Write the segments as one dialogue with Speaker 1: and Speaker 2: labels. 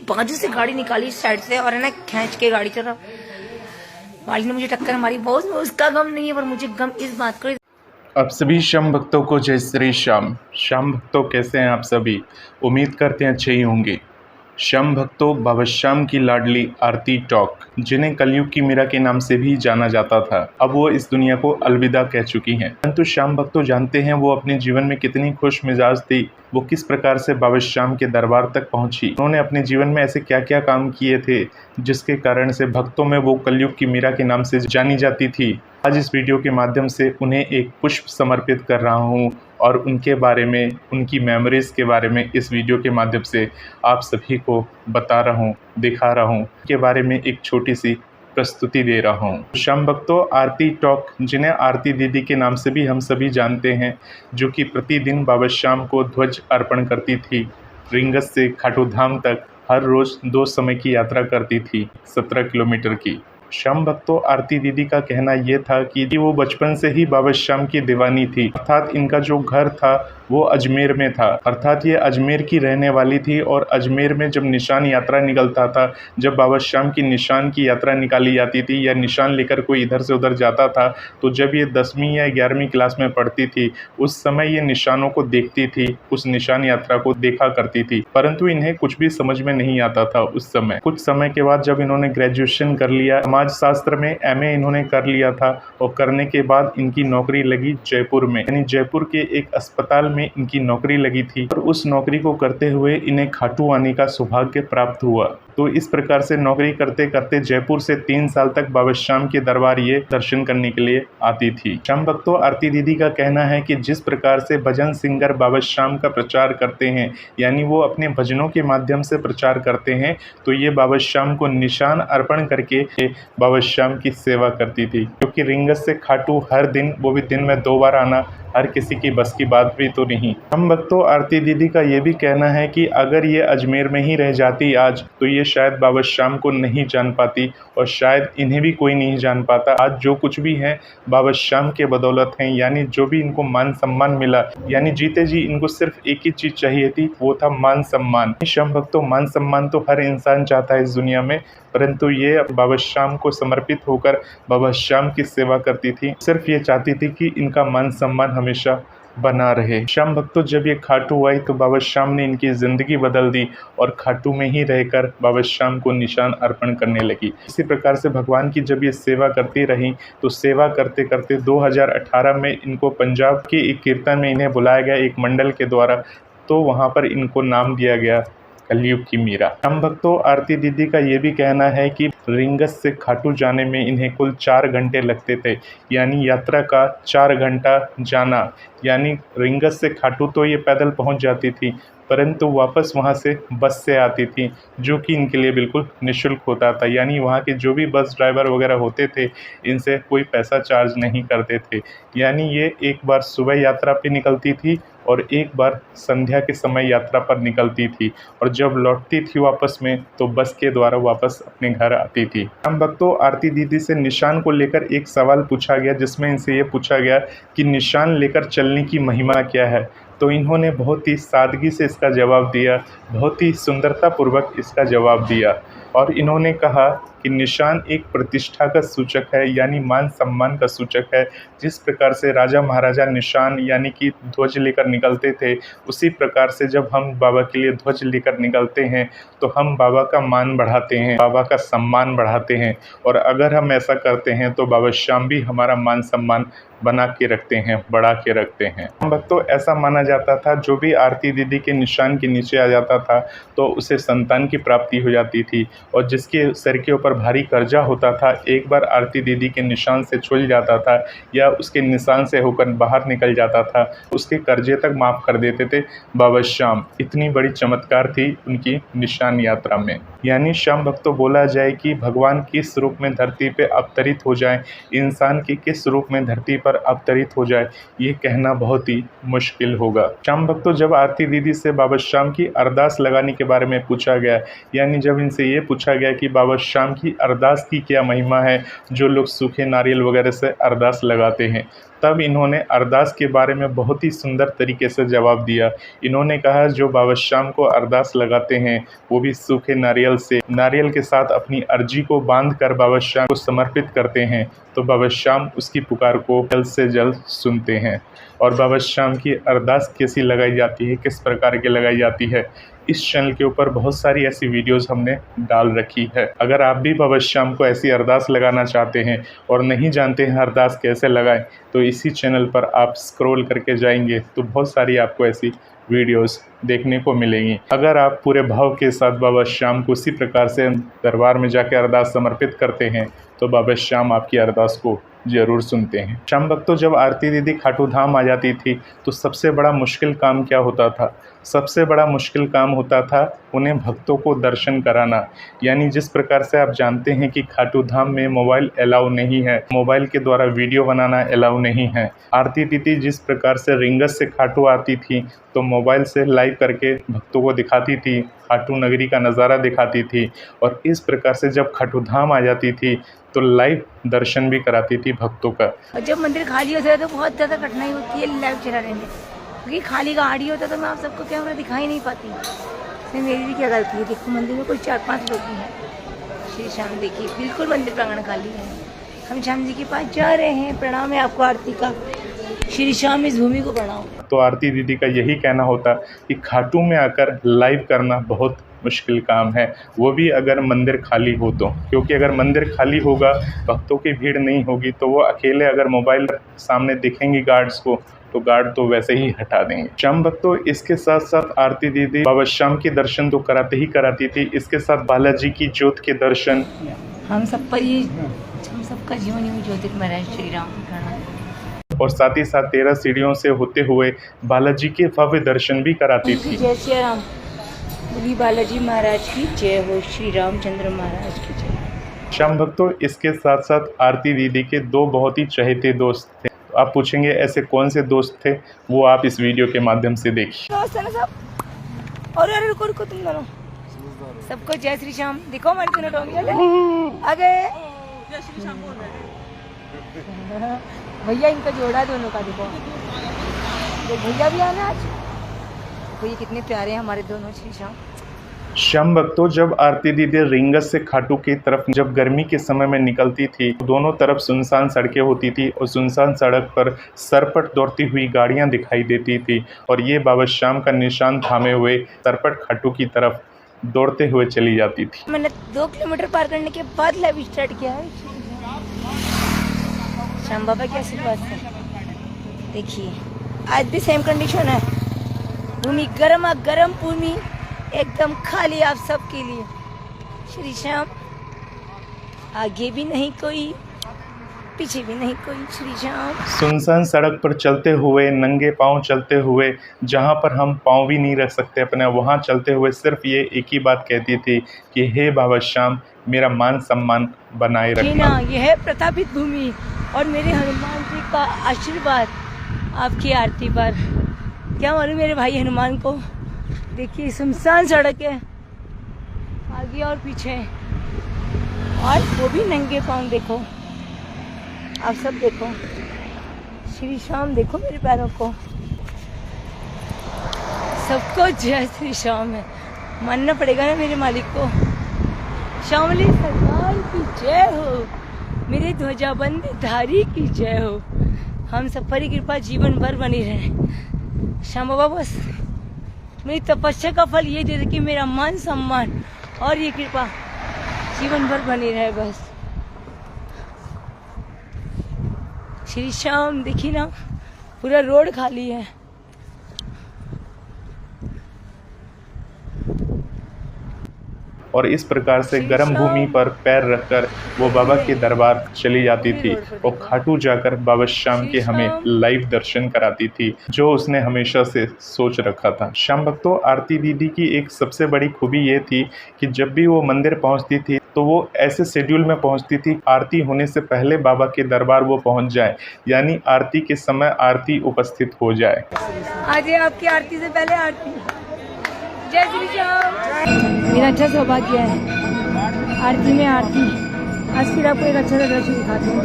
Speaker 1: बाजू से गाड़ी निकाली साइड से और है ना खींच के गाड़ी चला। भाई ने मुझे टक्कर मारी। बहुत उसका गम नहीं है पर मुझे गम इस बात का।
Speaker 2: आप सभी श्याम भक्तों को जय श्री श्याम। श्याम भक्तों कैसे हैं आप सभी? उम्मीद करते हैं अच्छे ही होंगे। श्याम भक्तों, बाबा श्याम की लाडली आरती टॉक, जिन्हें कलयुग की मीरा के नाम से भी जाना जाता था, अब वो इस दुनिया को अलविदा कह चुकी हैं। परंतु श्याम भक्तों जानते हैं वो अपने जीवन में कितनी खुश मिजाज थी, वो किस प्रकार से बाबा श्याम के दरबार तक पहुंची, उन्होंने अपने जीवन में ऐसे क्या क्या काम किए थे जिसके कारण से भक्तों में वो कलयुग की मीरा के नाम से जानी जाती थी। आज इस वीडियो के माध्यम से उन्हें एक पुष्प समर्पित कर रहा हूं और उनके बारे में, उनकी मेमोरीज के बारे में इस वीडियो के माध्यम से आप सभी को बता रहा हूं, दिखा रहा हूं, के बारे में एक छोटी सी प्रस्तुति दे रहा हूं। श्याम भक्तों, आरती टॉक, जिन्हें आरती दीदी के नाम से भी हम सभी जानते हैं, जो कि प्रतिदिन बाबा श्याम को ध्वज अर्पण करती थी। रिंगस से खाटू धाम तक हर रोज 2 समय की यात्रा करती थी, 17 किलोमीटर की। श्याम भक्तों, आरती दीदी का कहना ये था कि वो बचपन से ही बाबा श्याम की दीवानी थी, अर्थात इनका जो घर था वो अजमेर में था, अर्थात ये अजमेर की रहने वाली थी। और अजमेर में जब निशान यात्रा निकलता था, जब बाबा श्याम की निशान की यात्रा निकाली जाती थी या निशान लेकर कोई इधर से उधर जाता था, तो जब ये 10वीं या 11वीं क्लास में पढ़ती थी उस समय ये निशानों को देखती थी, उस निशान यात्रा को देखा करती थी। परंतु इन्हें कुछ भी समझ में नहीं आता था उस समय। कुछ समय के बाद जब इन्होंने ग्रेजुएशन कर लिया, समाज शास्त्र में MA इन्होंने कर लिया था, और करने के बाद इनकी नौकरी लगी जयपुर में, यानी जयपुर के एक अस्पताल में इनकी नौकरी लगी थी। और उस नौकरी को करते हुए इन्हें खाटू आने का सौभाग्य प्राप्त हुआ। तो इस प्रकार से नौकरी करते करते जयपुर से 3 साल तक बाबा श्याम के दरबार ये दर्शन करने के लिए आती थी। श्याम भक्तों, आरती दीदी का कहना है कि जिस प्रकार से भजन सिंगर बाबा श्याम का प्रचार करते हैं, यानी वो अपने भजनों के माध्यम से प्रचार करते हैं, तो ये बाबा श्याम को निशान अर्पण करके बाबा श्याम की सेवा करती थी। क्योंकि रिंगस से खाटू हर दिन, वो भी दिन में 2 बार आना, हर किसी की बस की बात भी तो नहीं। हम भक्तों, आरती दीदी का ये भी कहना है कि अगर ये अजमेर में ही रह जाती आज, तो ये शायद बाबा श्याम को नहीं जान पाती, और शायद इन्हें भी कोई नहीं जान पाता। आज जो कुछ भी है बाबा श्याम के बदौलत हैं, यानी जो भी इनको मान सम्मान मिला, यानी जीते जी इनको सिर्फ एक ही चीज़ चाहिए थी, वो था मान सम्मान। श्याम भक्तों, मान सम्मान तो हर इंसान चाहता है इस दुनिया में, परंतु ये बाबा श्याम को समर्पित होकर बाबा श्याम की सेवा करती थी। सिर्फ ये चाहती थी कि इनका मान सम्मान हमेशा बना रहे। श्याम भक्तों, जब ये खाटू आई तो बाबा श्याम ने इनकी ज़िंदगी बदल दी और खाटू में ही रहकर बाबा श्याम को निशान अर्पण करने लगी। इसी प्रकार से भगवान की जब ये सेवा करती रही, तो सेवा करते करते 2018 में इनको पंजाब के एक कीर्तन में इन्हें बुलाया गया एक मंडल के द्वारा, तो वहाँ पर इनको नाम दिया गया कलयुग की मीरा। हम भक्तों, आरती दीदी का ये भी कहना है कि रिंगस से खाटू जाने में इन्हें कुल 4 घंटे लगते थे, यानी यात्रा का 4 घंटा जाना, यानी रिंगस से खाटू तो ये पैदल पहुंच जाती थी, परंतु वापस वहां से बस से आती थी, जो कि इनके लिए बिल्कुल निःशुल्क होता था। यानी वहां के जो भी बस ड्राइवर वगैरह होते थे, इनसे कोई पैसा चार्ज नहीं करते थे। यानी ये एक बार सुबह यात्रा पे निकलती थी और एक बार संध्या के समय यात्रा पर निकलती थी, और जब लौटती थी वापस में तो बस के द्वारा वापस अपने घर आती थी। हम भक्तों, आरती दीदी से निशान को लेकर एक सवाल पूछा गया, जिसमें इनसे ये पूछा गया कि निशान लेकर चलने की महिमा क्या है, तो इन्होंने बहुत ही सादगी से इसका जवाब दिया, बहुत ही सुंदरतापूर्वक इसका जवाब दिया। और इन्होंने कहा कि निशान एक प्रतिष्ठा का सूचक है, यानी मान सम्मान का सूचक है। जिस प्रकार से राजा महाराजा निशान यानी कि ध्वज लेकर निकलते थे, उसी प्रकार से जब हम बाबा के लिए ध्वज लेकर निकलते हैं तो हम बाबा का मान बढ़ाते हैं, बाबा का सम्मान बढ़ाते हैं। और अगर हम ऐसा करते हैं तो बाबा श्याम भी हमारा मान सम्मान बना के रखते हैं, बढ़ा के रखते हैं। हम भक्तों, ऐसा माना जाता था जो भी आरती दीदी के निशान के नीचे आ जाता था तो उसे संतान की प्राप्ति हो जाती थी, और जिसके सर के ऊपर भारी कर्जा होता था, एक बार आरती दीदी के निशान से छूट जाता था या उसके निशान से होकर बाहर निकल जाता था, उसके कर्जे तक माफ़ कर देते थे बाबा श्याम। इतनी बड़ी चमत्कार थी उनकी निशान यात्रा में। यानी श्याम भक्तों, बोला जाए कि भगवान किस रूप में धरती पे अवतरित हो जाए, इंसान की किस रूप में धरती पर अवतरित हो जाए, ये कहना बहुत ही मुश्किल होगा। श्याम भक्तों, जब आरती दीदी से बाबा श्याम की अरदास लगाने के बारे में पूछा गया, यानी जब इनसे ये पूछा गया कि बाबा श्याम की कि अरदास की क्या महिमा है, जो लोग सूखे नारियल वगैरह से अरदास लगाते हैं। तब इन्होंने अरदास के बारे में बहुत ही सुंदर तरीके से जवाब दिया। इन्होंने कहा जो बाबा श्याम को अरदास लगाते हैं वो भी सूखे नारियल से, नारियल के साथ अपनी अर्जी को बांध कर बाबा श्याम को समर्पित करते हैं तो बाबा श्याम उसकी पुकार को जल्द से जल्द सुनते हैं। और बाबा श्याम की अरदास कैसी लगाई जाती है, किस प्रकार की लगाई जाती है, इस चैनल के ऊपर बहुत सारी ऐसी वीडियोस हमने डाल रखी है। अगर आप भी बाबा श्याम को ऐसी अरदास लगाना चाहते हैं और नहीं जानते हैं अरदास कैसे लगाएं, तो इसी चैनल पर आप स्क्रॉल करके जाएंगे तो बहुत सारी आपको ऐसी वीडियोस देखने को मिलेंगी। अगर आप पूरे भाव के साथ बाबा श्याम को उसी प्रकार से दरबार में जाकर अरदास समर्पित करते हैं तो बाबा श्याम आपकी अरदास को ज़रूर सुनते हैं। श्याम भक्तों, जब आरती दीदी खाटू धाम आ जाती थी तो सबसे बड़ा मुश्किल काम क्या होता था? सबसे बड़ा मुश्किल काम होता था उन्हें भक्तों को दर्शन कराना। यानी जिस प्रकार से आप जानते हैं कि खाटू धाम में मोबाइल अलाउ नहीं है, मोबाइल के द्वारा वीडियो बनाना अलाउ नहीं है। आरती दीदी जिस प्रकार से रिंगस से खाटू आती थी तो मोबाइल से लाइव करके भक्तों को दिखाती थी, खाटू नगरी का नज़ारा दिखाती थी। और इस प्रकार से जब खाटू धाम आ जाती थी तो लाइव दर्शन भी कराती थी भक्तों का।
Speaker 1: और जब मंदिर खाली होता है तो बहुत ज़्यादा कठिनाई होती है लाइव चलाने में, क्योंकि खाली गाड़ी होता है तो मैं आप सबको कैमरा दिखाई नहीं पाती। इसमें मेरी भी क्या गलती है? देखो मंदिर में कोई 4-5 लोग ही हैं। श्री श्याम देखिए बिल्कुल मंदिर प्रांगण खाली है। हम श्याम जी के पास जा रहे हैं। प्रणाम है आपको आरती का। श्री श्याम इस भूमि को प्रणाम।
Speaker 2: तो आरती दीदी का यही कहना होता कि खाटू में आकर लाइव करना बहुत मुश्किल काम है, वो भी अगर मंदिर खाली हो तो। क्योंकि अगर मंदिर खाली होगा, भक्तों की भीड़ नहीं होगी तो वो अकेले अगर मोबाइल सामने दिखेंगी गार्ड्स को तो गार्ड तो वैसे ही हटा देंगे। श्याम भक्तों, इसके साथ साथ आरती दीदी बाबा श्याम के दर्शन तो कराते ही कराती थी, इसके साथ बालाजी की ज्योत के दर्शन।
Speaker 1: हम सब पर ये हम सबका जीवन ही ज्योतिर्मय है। श्री राम प्रणाम।
Speaker 2: और साथ ही साथ 13 सीढ़ियों से होते हुए बालाजी के भव्य दर्शन भी कराती थी।
Speaker 1: जय श्री राम। बोली बालाजी महाराज की जय हो, श्री रामचंद्र महाराज की जय।
Speaker 2: श्याम भक्तों, इसके साथ साथ आरती दीदी के 2 बहुत ही चहेते दोस्त थे। तो आप पूछेंगे ऐसे कौन से दोस्त थे, वो आप इस वीडियो के माध्यम से देखिए।
Speaker 1: और अरे रुको रुको तुम दोनों, सबको जय श्री श्याम। देखो हमारे दोनों टोंगे आ गए। भैया इनका जोड़ा दोनों का, देखो भैया भी आना आज। तो ये कितने प्यारे हैं हमारे दोनों श्री श्याम।
Speaker 2: श्याम भक्तों, जब आरती दीदी रिंगस से खाटू की तरफ जब गर्मी के समय में निकलती थी, दोनों तरफ सुनसान सड़कें होती थी और सुनसान सड़क पर सरपट दौड़ती हुई गाड़ियां दिखाई देती थी और ये बाबा श्याम का निशान थामे हुए सरपट खाटू की तरफ दौड़ते हुए चली जाती थी।
Speaker 1: मैंने 2 किलोमीटर पार करने के बाद लाइव स्टार्ट किया है। श्याम बाबा की आशीर्वाद से देखिए आज भी सेम कंडीशन है। भूमि गर्मा गर्म भूमि एकदम खाली आप सबके लिए। श्री श्याम आगे भी नहीं कोई, पीछे भी नहीं कोई। श्री श्याम
Speaker 2: सुनसान सड़क पर चलते हुए, नंगे पांव चलते हुए, जहां पर हम पांव भी नहीं रख सकते अपने, वहां चलते हुए सिर्फ ये एक ही बात कहती थी कि हे बाबा श्याम, मेरा मान सम्मान बनाए रखना।
Speaker 1: यह है प्रतापित भूमि और मेरे हनुमान जी का आशीर्वाद आपकी आरती पर। क्या मालूम मेरे भाई हनुमान को। देखिए सुनसान सड़क है आगे और पीछे, और वो भी नंगे पाँव। देखो आप सब देखो श्री श्याम, देखो मेरे पैरों को। सबको जय श्री श्याम है, मानना पड़ेगा ना मेरे मालिक को। श्यामली सरकार की जय हो, मेरे ध्वजाबंदी धारी की जय हो। हम सब पर कृपा जीवन भर बनी रहे। श्याम बाबा बस मेरी तपस्या का फल ये दे दे कि मेरा मान सम्मान और ये कृपा जीवन भर बनी रहे बस। श्री श्याम देखिए ना, पूरा रोड खाली है।
Speaker 2: और इस प्रकार से गर्म भूमि पर पैर रखकर वो बाबा के दरबार चली जाती थी और खाटू जाकर बाबा श्याम के हमें लाइव दर्शन कराती थी, जो उसने हमेशा से सोच रखा था। श्याम भक्तों, आरती दीदी की एक सबसे बड़ी खूबी ये थी कि जब भी वो मंदिर पहुंचती थी तो वो ऐसे शेड्यूल में पहुंचती थी, आरती होने से पहले बाबा के दरबार वो पहुंच जाए, यानी आरती के समय आरती उपस्थित हो जाए।
Speaker 1: आज आपकी आरती से पहले आरती। जय श्री श्याम। मेरा अच्छा सौभाग्य है आरती में आरती। आज फिर आपको एक अच्छा सा दृश्य दिखाती हूँ।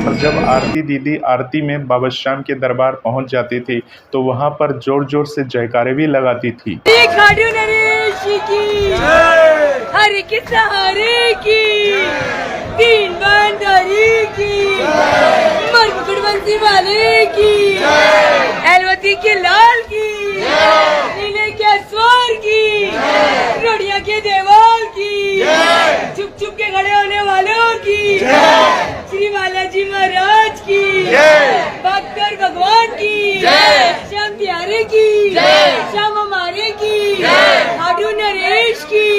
Speaker 2: और जब आरती दीदी आरती में बाबा श्याम के दरबार पहुंच जाती थी तो वहां पर जोर जोर से जयकारे भी लगाती थी।
Speaker 1: खाटू नरेश की, हरे कृष्ण हरे की, तीन बंदरी की, मरमुकुट बंसी वाले की, एलवती के लाल की, नीले के स्वर की, रोड़िया के देवाल की, चुप चुप के खड़े होने वालों की, श्री बालाजी महाराज की, भक्तर भगवान की, श्याम प्यारे की, श्याम हमारे की, खाटू नरेश की,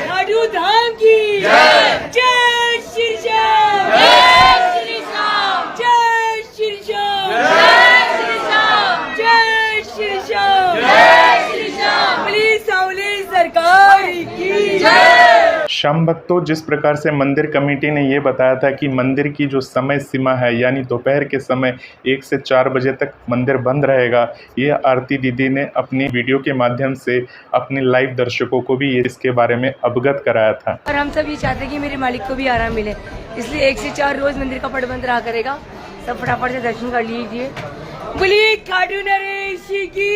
Speaker 1: खाटू धाम की, जय श्री श्याम, जय श्री श्याम, जय श्री श्याम, जय श्री श्याम, जय श्री श्याम, जय श्री श्याम, बोली सांवले सरकार की जय।
Speaker 2: श्याम भक्तों, जिस प्रकार से मंदिर कमेटी ने ये बताया था कि मंदिर की जो समय सीमा है यानी दोपहर के समय 1 से 4 बजे तक मंदिर बंद रहेगा, ये आरती दीदी ने अपनी वीडियो के माध्यम से अपने लाइव दर्शकों को भी इसके बारे में अवगत कराया था।
Speaker 1: और हम सब ये चाहते हैं कि मेरे मालिक को भी आराम मिले, इसलिए 1 से 4 रोज मंदिर का पट बंद रहा करेगा। सब फटाफट से दर्शन कर लीजिए। बोलिए खाटू नरेश की।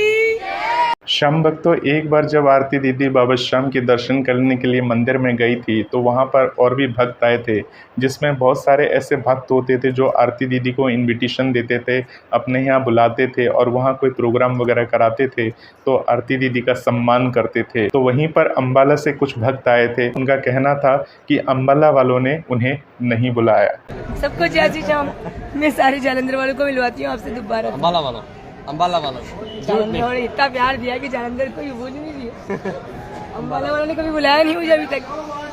Speaker 2: श्याम भक्तों, एक बार जब आरती दीदी बाबा श्याम के दर्शन करने के लिए मंदिर में गई थी तो वहां पर और भी भक्त आए थे, जिसमें बहुत सारे ऐसे भक्त होते थे जो आरती दीदी को इनविटेशन देते थे, अपने यहाँ बुलाते थे और वहां कोई प्रोग्राम वगैरह कराते थे तो आरती दीदी का सम्मान करते थे। तो वहीं पर अम्बाला से कुछ भक्त आए थे, उनका कहना था कि अम्बाला वालों ने उन्हें नहीं बुलाया।
Speaker 1: सबको जय श्री श्याम। मैं सारे जालंधर वालों को मिलवाती हूँ आपसे दोबारा।
Speaker 3: अम्बाला वालों
Speaker 1: जालंधर वालों ने इतना प्यार दिया कि जालंधर को भूल नहीं दिया। अम्बाला वालों ने कभी बुलाया नहीं मुझे अभी तक,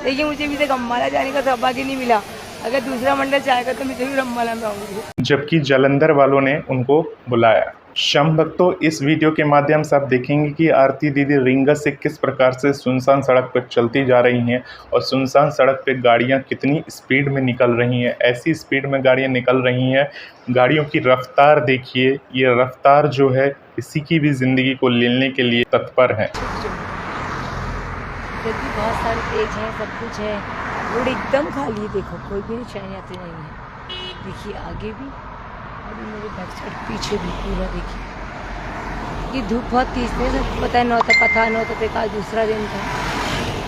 Speaker 1: लेकिन मुझे अभी तक अम्बाला जाने का सौभाग्य नहीं मिला। अगर दूसरा मंडल चाहेगा तो मैं जरूर अम्बाला में आऊंगी।
Speaker 2: जबकि जालंधर वालों ने उनको बुलाया। श्याम भक्तों, इस वीडियो के माध्यम से आप देखेंगे कि आरती दीदी रिंगस से किस प्रकार से सुनसान सड़क पर चलती जा रही हैं और सुनसान सड़क पे गाड़ियां कितनी स्पीड में निकल रही हैं। ऐसी स्पीड में गाड़ियां निकल रही हैं, गाड़ियों की रफ्तार देखिए, ये रफ्तार जो है किसी की भी ज़िंदगी को लेने के लिए तत्पर है।
Speaker 1: बहुत सारे तेज हैं, सब कुछ है, रोड एकदम खाली है। देखो कोई भी शहर यात्री नहीं है। देखिए आगे भी और मेरे बैक साइड पीछे भी पूरा देखिए। ये धूप बहुत तेज है, सबको पता है। 9 तक का था, 9 तक का दूसरा दिन था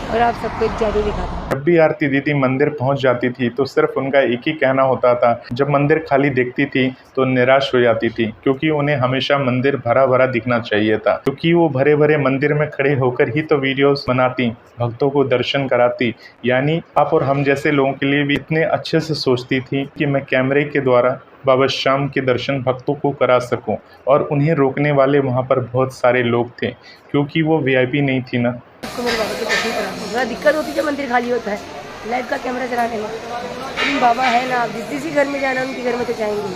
Speaker 1: और आप सबको एक जादू दिखाता हूँ।
Speaker 2: जब भी आरती दीदी मंदिर पहुंच जाती थी तो सिर्फ उनका एक ही कहना होता था, जब मंदिर खाली देखती थी तो निराश हो जाती थी, क्योंकि उन्हें हमेशा मंदिर भरा भरा दिखना चाहिए था। क्योंकि वो भरे भरे मंदिर में खड़े होकर ही तो वीडियोस बनाती, भक्तों को दर्शन कराती, यानी आप और हम जैसे लोगों के लिए भी इतने अच्छे से सोचती थी कि मैं कैमरे के द्वारा बाबा श्याम के दर्शन भक्तों को करा सकूं। और उन्हें रोकने वाले वहां पर बहुत सारे लोग थे, क्योंकि वो वीआईपी नहीं थी ना।
Speaker 1: मेरे बाबा के दर्शन कराना थोड़ा दिक्कत होती है जब मंदिर खाली होता है लाइव का कैमरा चलाने में। लेकिन बाबा है ना, आप जिस किसी घर में जाना उनके घर में तो जाएंगे।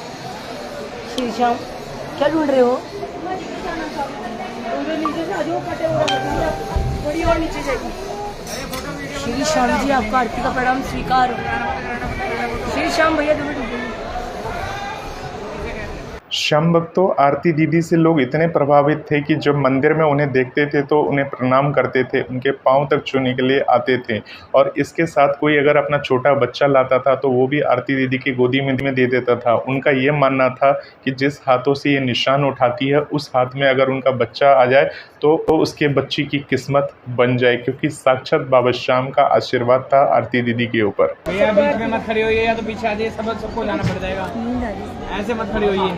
Speaker 1: श्री श्याम क्या ढूंढ रहे हो? नीचे से थोड़ी और नीचे जाएगी। श्री श्याम जी, आपका आरती का प्रणाम स्वीकार हो। श्री श्याम भैया
Speaker 2: श्याम भक्तों, आरती दीदी से लोग इतने प्रभावित थे कि जब मंदिर में उन्हें देखते थे तो उन्हें प्रणाम करते थे, उनके पांव तक छूने के लिए आते थे। और इसके साथ कोई अगर अपना छोटा बच्चा लाता था तो वो भी आरती दीदी की गोदी में दे देता था। उनका ये मानना था कि जिस हाथों से ये निशान उठाती है उस हाथ में अगर उनका बच्चा आ जाए तो उसके बच्ची की किस्मत बन जाए, क्योंकि साक्षात बाबा श्याम का आशीर्वाद था आरती दीदी के ऊपर।
Speaker 3: भैया बीच में मत खड़ी होइए, या तो पीछे आ जाइए, सबको जाना पड़ जाएगा। ऐसे मत खड़ी होइए।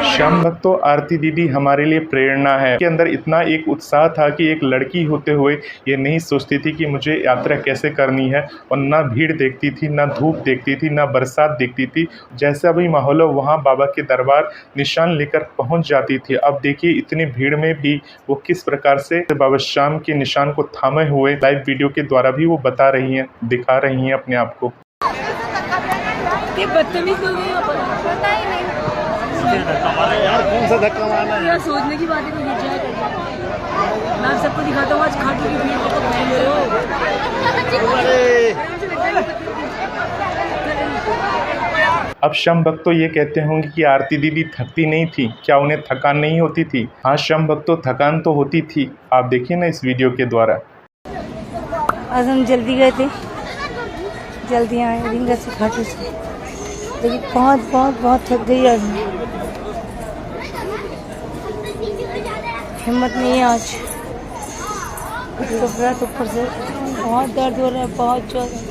Speaker 2: श्याम भक्तों, आरती दीदी हमारे लिए प्रेरणा है। के अंदर इतना एक उत्साह था कि एक लड़की होते हुए ये नहीं सोचती थी कि मुझे यात्रा कैसे करनी है, और ना भीड़ देखती थी, ना धूप देखती थी, ना बरसात देखती थी। जैसा भी माहौल हो वहाँ बाबा के दरबार निशान लेकर पहुँच जाती थी। अब देखिए इतनी भीड़ में भी वो किस प्रकार से बाबा श्याम के निशान को थामे हुए लाइव वीडियो के द्वारा भी वो बता रही हैं, दिखा रही हैं अपने आप को।
Speaker 1: ये बदतमीज लोग हैं, पता ही नहीं
Speaker 4: यार कौन सा धक्का मारना है
Speaker 1: यार। सोचने की बात है तो नीचे मैं आप सबको दिखाता हूँ आज खाटू की भीड़ को घूम रहे हो।
Speaker 2: अब शम भक्तों ये कहते होंगे कि आरती दीदी थकती नहीं थी, क्या उन्हें थकान नहीं होती थी? हाँ शम भक्तों, थकान तो होती थी। आप देखिए ना इस वीडियो के द्वारा।
Speaker 1: आज हम जल्दी गए थे, जल्दी आए रिंगा से खाटू से, लेकिन बहुत बहुत बहुत थक गई आज। हिम्मत नहीं है आज, तो ऊपर से बहुत दर्द हो रहा है, बहुत ज़्यादा।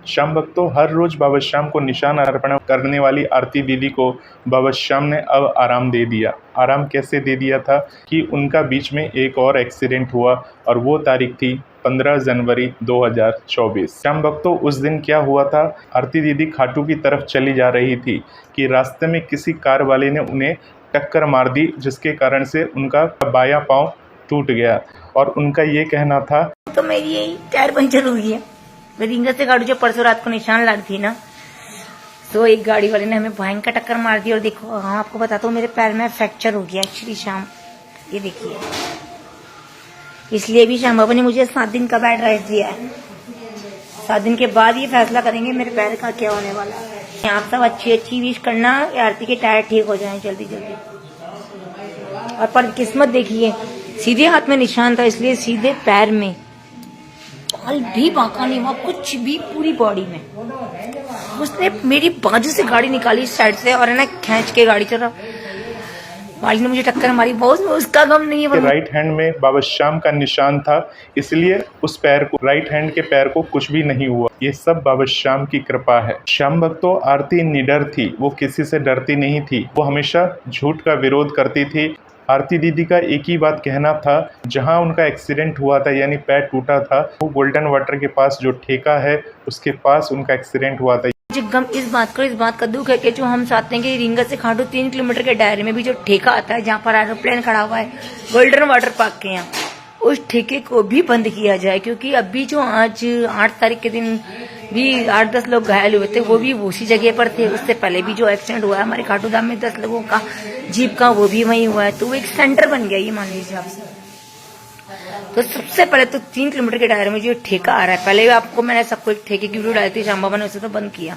Speaker 2: श्याम भक्तों, हर रोज बाबा श्याम को निशान अर्पण करने वाली आरती दीदी को बाबा श्याम ने अब आराम दे दिया। आराम कैसे दे दिया था कि उनका बीच में एक और एक्सीडेंट हुआ और वो तारीख थी 15 जनवरी 2024। श्याम भक्तों, उस दिन क्या हुआ था? आरती दीदी खाटू की तरफ चली जा रही थी कि रास्ते में किसी कार वाले ने उन्हें टक्कर मार दी, जिसके कारण से उनका बायां पांव टूट गया और उनका ये कहना था
Speaker 1: तो मेरी यही टायर पंचर हो गई है। मैं रिंगा से गाड़ी जो परसों रात को निशान लाड़ी थी ना, तो एक गाड़ी वाले ने हमें भयंकर टक्कर मार दी और देखो, हाँ आपको बताता हूँ मेरे पैर में फ्रैक्चर हो गया एक्चुअली शाम, ये देखिए। इसलिए भी श्याम बाबा ने मुझे 7 दिन का बेड रेस्ट दिया है। 7 दिन के बाद ये फैसला करेंगे मेरे पैर का क्या होने वाला है। आप सब अच्छी विश करना आरती के टायर ठीक हो जाए जल्दी जल्दी। और पर किस्मत देखिए, सीधे हाथ में निशान था, इसलिए सीधे पैर में, बाल भी बांका नहीं हुआ, कुछ भी, पूरी बॉडी में। उसने मेरी बाजू से गाड़ी निकाली इस साइड से और है ना खींच के गाड़ी चला, वाली ने मुझे टक्कर मारी। बहुत उसका गम नहीं है।
Speaker 2: राइट हैंड में बाबा श्याम का निशान था, इसलिए उस पैर को, राइट हैंड के पैर को कुछ भी नहीं हुआ। ये सब बाबा श्याम की कृपा है। श्याम भक्तों, आरती निडर थी, वो किसी से डरती नहीं थी, वो हमेशा झूठ का विरोध करती थी। आरती दीदी का एक ही बात कहना था, जहां उनका एक्सीडेंट हुआ था यानी पैर टूटा था, वो गोल्डन वाटर के पास जो ठेका है उसके पास उनका एक्सीडेंट हुआ था।
Speaker 1: मुझे गम इस बात का दुख है कि जो हम चाहते हैं कि रिंगा से खाटू 3 किलोमीटर के दायरे में भी जो ठेका आता है, जहाँ पर एरोप्लेन खड़ा हुआ है गोल्डन वाटर पार्क के यहाँ, उस ठेके को भी बंद किया जाए। क्योंकि अभी जो आज 8 तारीख के दिन भी 8-10 लोग घायल हुए थे, वो भी उसी जगह पर थे। उससे पहले भी जो एक्सीडेंट हुआ है हमारे खाटू धाम में 10 लोगों का जीप का, वो भी वहीं हुआ है। तो वो एक सेंटर बन गया, ये मान लीजिए आप। तो सबसे पहले तो 3 किलोमीटर के दायरे में जो ठेका आ रहा है, पहले भी आपको मैंने सबको एक ठेके की वीडियो डाली थी, श्याम बाबा ने उसे तो बंद किया,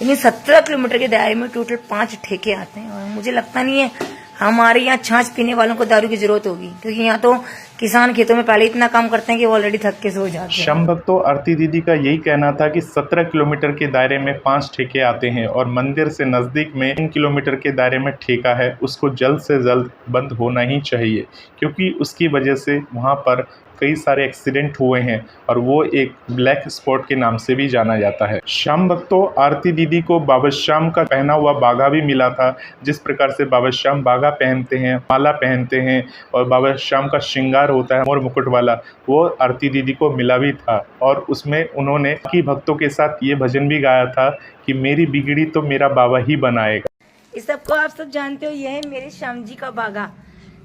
Speaker 1: लेकिन 17 किलोमीटर के दायरे में टोटल 5 ठेके आते हैं। और मुझे लगता नहीं है हमारे यहाँ छाछ पीने वालों को दारू की जरूरत होगी, क्योंकि यहाँ तो किसान खेतों में पहले इतना काम करते हैं कि वो ऑलरेडी थक के सो जाते हैं।
Speaker 2: श्याम भक्तों, आरती दीदी का यही कहना था कि 17 किलोमीटर के दायरे में 5 ठेके आते हैं और मंदिर से नजदीक में 3 किलोमीटर के दायरे में ठेका है, उसको जल्द से जल्द बंद होना ही चाहिए, क्योंकि उसकी वजह से वहाँ पर कई सारे एक्सीडेंट हुए हैं और वो एक ब्लैक स्पॉट के नाम से भी जाना जाता है। श्याम भक्तों, आरती दीदी को बाबा श्याम का पहना हुआ बागा भी मिला था। जिस प्रकार से बाबा श्याम बागा पहनते हैं, माला पहनते हैं और बाबा श्याम का श्रृंगार होता है मोर मुकुट वाला, वो आरती दीदी को मिला भी था। और उसमें उन्होंने बाकी भक्तों के साथ ये भजन भी गाया था कि मेरी बिगड़ी तो मेरा बाबा ही बनाएगा।
Speaker 1: इस सबको आप सब जानते हो, यह है मेरे श्याम जी का बागा।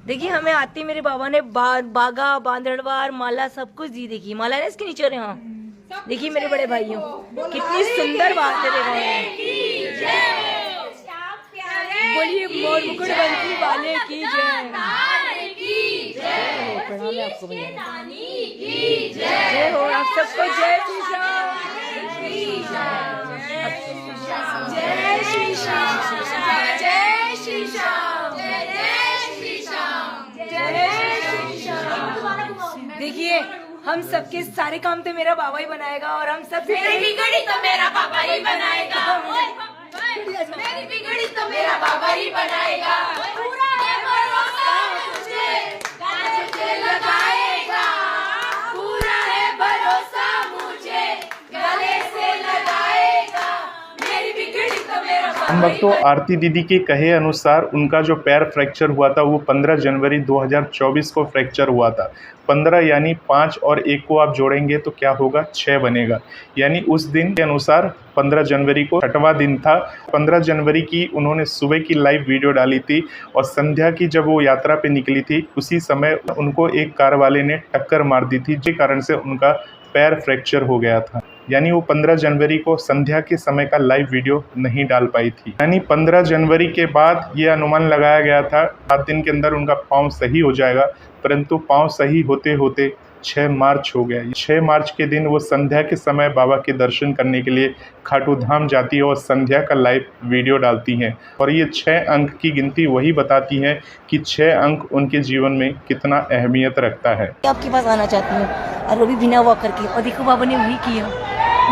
Speaker 1: देखिए हमें आती मेरे बाबा ने बागा, बांधड़वार, माला सब कुछ दी। देखिए माला है इसके नीचे, हाँ देखिए मेरे बड़े भाइयों, कितनी सुंदर बात है। बोलिए मोर मुकुट बंसी वाले की जय। प्रणाम है आपको भैया, जय हो आप सबको। जय श्री श्याम, जय श्री श्याम, जय श्री श्याम। देखिए हम सबके सारे काम तो मेरा बाबा ही बनाएगा और हम सब
Speaker 5: मेरी बिगड़ी तो मेरा बाबा ही बनाएगा। मेरी बिगड़ी तो मेरा बाबा ही बनाएगा। पूरा है भरोसा मुझे, गले से लगाएगा। पूरा है भरोसा मुझे, गले से लगाएगा। मेरी बिगड़ी तो मेरा
Speaker 2: हम भक्तों, आरती दीदी के कहे अनुसार उनका जो पैर फ्रैक्चर हुआ था वो 15 जनवरी 2024 को फ्रैक्चर हुआ था। 15 यानी 5 और 1 को आप जोड़ेंगे तो क्या होगा, 6 बनेगा। यानी उस दिन के अनुसार 15 जनवरी को 6वां दिन था। 15 जनवरी की उन्होंने सुबह की लाइव वीडियो डाली थी और संध्या की जब वो यात्रा पे निकली थी, उसी समय उनको एक कार वाले ने टक्कर मार दी थी, जिस कारण से उनका पैर फ्रैक्चर हो गया था। यानी वो 15 जनवरी को संध्या के समय का लाइव वीडियो नहीं डाल पाई थी। यानी 15 जनवरी के बाद ये अनुमान लगाया गया था 7 दिन के अंदर उनका पाँव सही हो जाएगा, परंतु पाँव सही होते होते 6 मार्च हो गया। 6 मार्च के दिन वो संध्या के समय बाबा के दर्शन करने के लिए खाटू धाम जाती है और संध्या का लाइव वीडियो डालती हैं। और ये 6 अंक की गिनती वही बताती है कि 6 अंक उनके जीवन में कितना अहमियत रखता है।
Speaker 1: आपके पास आना चाहती हूँ और वो भी बिना वॉकर के, और देखो बाबा ने वही किया।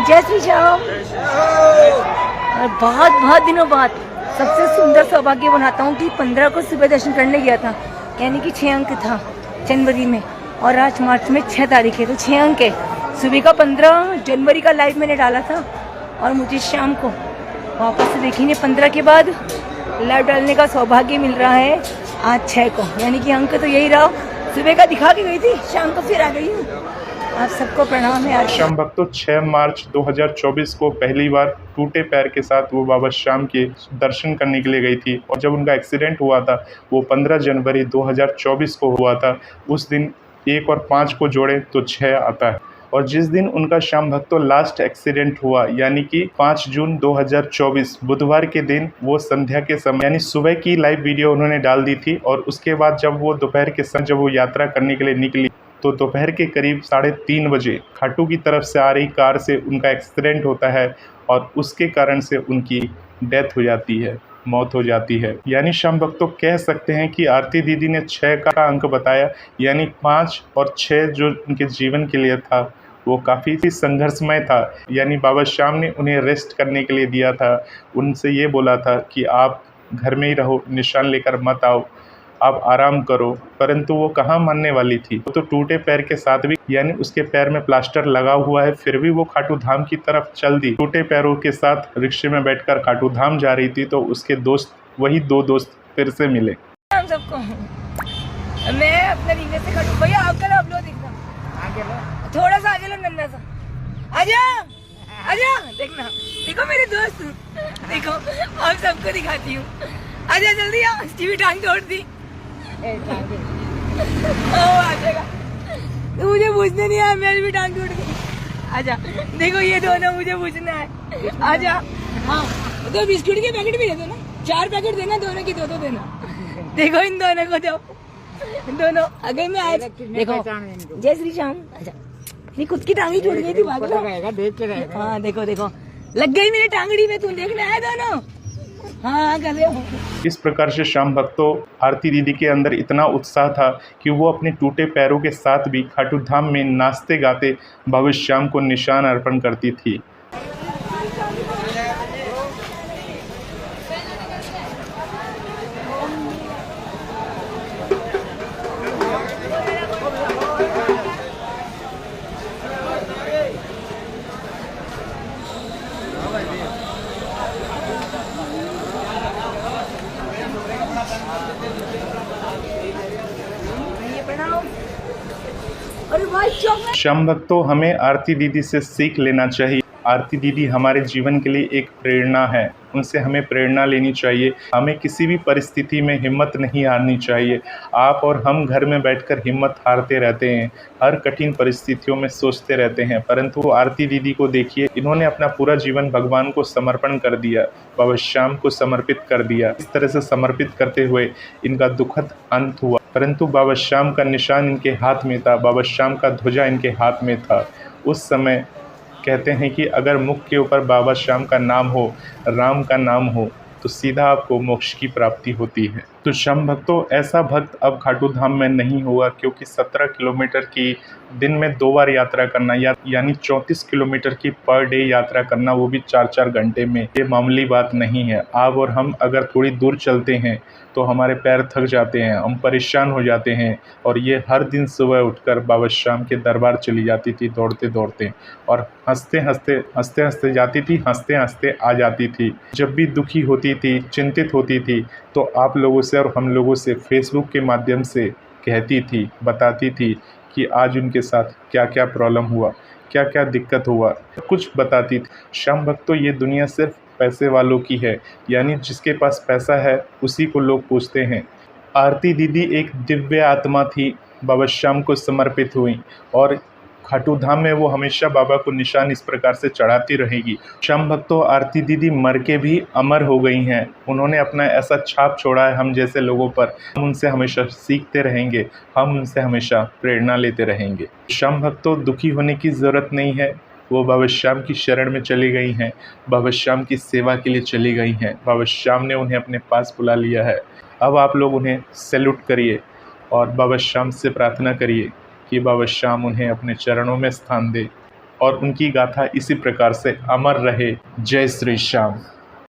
Speaker 1: जय श्री श्याम। और बहुत दिनों बाद सबसे सुंदर सौभाग्य बनाता हूँ कि 15 को सुबह दर्शन करने गया था, यानी कि 6 अंक था जनवरी में, और आज मार्च में 6 तारीख है, तो 6 अंक है। सुबह का 15 जनवरी का लाइव मैंने डाला था और मुझे शाम को वापस से देखिए 15 के बाद लाइव डालने का सौभाग्य मिल रहा है आज 6 को, यानी कि अंक तो यही रहा। सुबह का दिखा के गई थी, शाम को फिर आ गई हूँ। आप सबको प्रणाम है। आज
Speaker 2: श्याम भक्तों 6 मार्च 2024 को पहली बार टूटे पैर के साथ वो बाबा श्याम के दर्शन करने के लिए गई थी, और जब उनका एक्सीडेंट हुआ था वो 15 जनवरी 2024 को हुआ था। उस दिन 1 और 5 को जोड़े तो 6 आता है। और जिस दिन उनका श्याम भक्तों लास्ट एक्सीडेंट हुआ, यानी कि 5 जून 2024 बुधवार के दिन, वो संध्या के समय यानी सुबह की लाइव वीडियो उन्होंने डाल दी थी। और उसके बाद जब वो दोपहर के समय जब वो यात्रा करने के लिए निकली तो दोपहर के करीब 3:30 बजे खाटू की तरफ से आ रही कार से उनका एक्सीडेंट होता है और उसके कारण से उनकी डेथ हो जाती है, मौत हो जाती है। यानी श्याम भक्तों कह सकते हैं कि आरती दीदी ने 6 का अंक बताया, यानी 5 और 6 जो उनके जीवन के लिए था वो काफ़ी संघर्षमय था। यानी बाबा श्याम ने उन्हें रेस्ट करने के लिए दिया था, उनसे ये बोला था कि आप घर में ही रहो, निशान लेकर मत आओ, आप आराम करो, परंतु वो कहाँ मानने वाली थी। तो टूटे पैर के साथ भी, यानी उसके पैर में प्लास्टर लगा हुआ है, फिर भी वो खाटू धाम की तरफ चल दी। टूटे पैरों के साथ रिक्शे में बैठकर खाटू धाम जा रही थी तो उसके दोस्त, वही 2 दोस्त फिर से मिले।
Speaker 1: हम सबको मैं अपना रीले से खाटू, भैया आपका आप लो, देखना थोड़ा सा आगे लो, नन्ना सा आजा आजा, देखना देखो मेरे दोस्त, देखो आप सबको दिखाती हूँ। आजा जल्दी आ, इसकी भी टांग तोड़ दी। तो मुझे पूछने नहीं आया, मेरी भी टांग टूट गई। आजा देखो ये दोनों मुझे पूछना है। आजा, हाँ तो बिस्कुट के पैकेट भी दे दो ना, 4 पैकेट देना, दोनों की 2 देना। देखो इन दोनों को दो, दोनों अगर मैं आज देखो जय श्री श्याम। आजा, नहीं खुद की टांगी टूट गई थी, भाग लो। हाँ देखो देखो लग गई मेरी टांगड़ी में, तुम देखने आए दोनों। हाँ कर रहे हो।
Speaker 2: इस प्रकार से श्याम भक्तों आरती दीदी के अंदर इतना उत्साह था कि वो अपने टूटे पैरों के साथ भी खाटू धाम में नाचते गाते बाबा श्याम को निशान अर्पण करती थी। श्याम भक्तों हमें आरती दीदी से सीख लेना चाहिए। आरती दीदी हमारे जीवन के लिए एक प्रेरणा है, उनसे हमें प्रेरणा लेनी चाहिए। हमें किसी भी परिस्थिति में हिम्मत नहीं हारनी चाहिए। आप और हम घर में बैठकर हिम्मत हारते रहते हैं, हर कठिन परिस्थितियों में सोचते रहते हैं, परंतु आरती दीदी को देखिए, इन्होंने अपना पूरा जीवन भगवान को समर्पण कर दिया, बाबा श्याम को समर्पित कर दिया। इस तरह से समर्पित करते हुए इनका दुखद अंत हुआ, परंतु बाबा श्याम का निशान इनके हाथ में था, बाबा श्याम का ध्वजा इनके हाथ में था। उस समय कहते हैं कि अगर मुख के ऊपर बाबा श्याम का नाम हो, राम का नाम हो, तो सीधा आपको मोक्ष की प्राप्ति होती है। तो श्याम भक्तों ऐसा भक्त अब खाटू धाम में नहीं होगा, क्योंकि 17 किलोमीटर की दिन में 2 बार यात्रा करना, यानी 34 किलोमीटर की पर डे यात्रा करना, वो भी 4-4 घंटे में, ये मामूली बात नहीं है। आप और हम अगर थोड़ी दूर चलते हैं तो हमारे पैर थक जाते हैं, हम परेशान हो जाते हैं। और ये हर दिन सुबह उठकर बाबा श्याम के दरबार चली जाती थी दौड़ते दौड़ते, और हंसते हंसते जाती थी, हंसते हंसते आ जाती थी। जब भी दुखी होती थी, चिंतित होती थी, तो आप लोगों से और हम लोगों से फेसबुक के माध्यम से कहती थी, बताती थी कि आज उनके साथ क्या क्या प्रॉब्लम हुआ, क्या क्या दिक्कत हुआ, कुछ बताती थी। श्याम भक्तों ये दुनिया सिर्फ पैसे वालों की है, यानी जिसके पास पैसा है उसी को लोग पूछते हैं। आरती दीदी एक दिव्य आत्मा थी, बाबा श्याम को समर्पित हुई, और खाटू धाम में वो हमेशा बाबा को निशान इस प्रकार से चढ़ाती रहेगी। श्याम भक्तों, आरती दीदी मर के भी अमर हो गई हैं। उन्होंने अपना ऐसा छाप छोड़ा है हम जैसे लोगों पर। हम उनसे हमेशा सीखते रहेंगे, हम उनसे हमेशा प्रेरणा लेते रहेंगे। श्याम भक्तों, दुखी होने की ज़रूरत नहीं है। वो बाबा श्याम की शरण में चली गई हैं, बाबा श्याम की सेवा के लिए चली गई हैं। बाबा श्याम ने उन्हें अपने पास बुला लिया है। अब आप लोग उन्हें सैल्यूट करिए और बाबा श्याम से प्रार्थना करिए कि बाबा श्याम उन्हें अपने चरणों में स्थान दे और उनकी गाथा इसी प्रकार से अमर रहे। जय श्री श्याम।